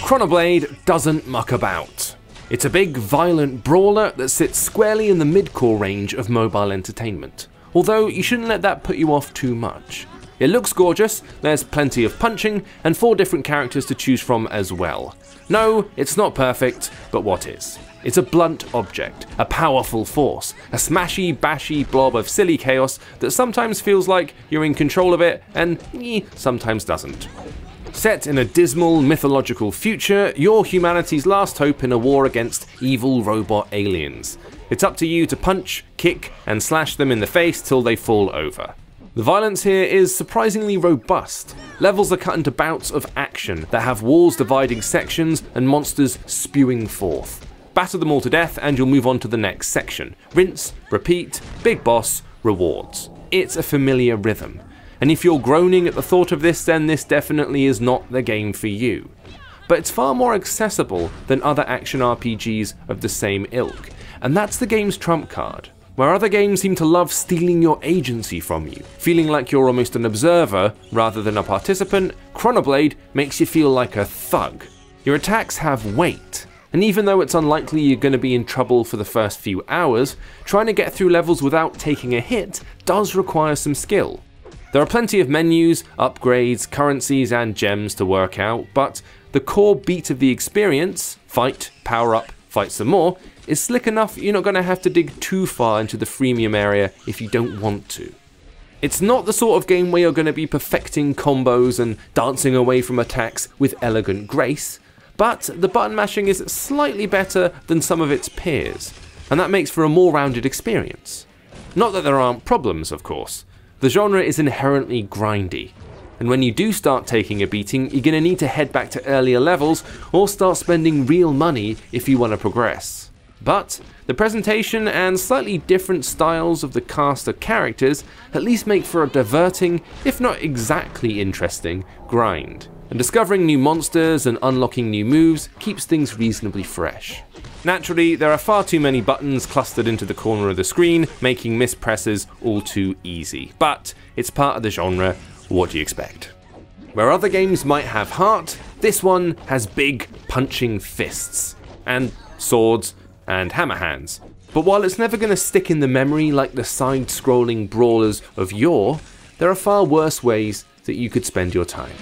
ChronoBlade doesn't muck about. It's a big, violent brawler that sits squarely in the mid-core range of mobile entertainment, although you shouldn't let that put you off too much. It looks gorgeous, there's plenty of punching, and 4 different characters to choose from as well. No, it's not perfect, but what is? It's a blunt object, a powerful force, a smashy, bashy blob of silly chaos that sometimes feels like you're in control of it, and sometimes doesn't. Set in a dismal, mythological future, you're humanity's last hope in a war against evil robot aliens. It's up to you to punch, kick, and slash them in the face till they fall over. The violence here is surprisingly robust. Levels are cut into bouts of action that have walls dividing sections and monsters spewing forth. Batter them all to death and you'll move on to the next section. Rinse, repeat, big boss, rewards. It's a familiar rhythm. And if you're groaning at the thought of this, then this definitely is not the game for you. But it's far more accessible than other action RPGs of the same ilk, and that's the game's trump card. Where other games seem to love stealing your agency from you, feeling like you're almost an observer rather than a participant, ChronoBlade makes you feel like a thug. Your attacks have weight, and even though it's unlikely you're going to be in trouble for the first few hours, trying to get through levels without taking a hit does require some skill. There are plenty of menus, upgrades, currencies, and gems to work out, but the core beat of the experience, fight, power up, fight some more, is slick enough you're not going to have to dig too far into the freemium area if you don't want to. It's not the sort of game where you're going to be perfecting combos and dancing away from attacks with elegant grace, but the button mashing is slightly better than some of its peers, and that makes for a more rounded experience. Not that there aren't problems, of course. The genre is inherently grindy, and when you do start taking a beating, you're going to need to head back to earlier levels or start spending real money if you want to progress. But the presentation and slightly different styles of the cast of characters at least make for a diverting, if not exactly interesting, grind. And discovering new monsters and unlocking new moves keeps things reasonably fresh. Naturally, there are far too many buttons clustered into the corner of the screen, making mispresses all too easy. But it's part of the genre, what do you expect? Where other games might have heart, this one has big punching fists, and swords, and hammer hands. But while it's never going to stick in the memory like the side-scrolling brawlers of yore, there are far worse ways that you could spend your time.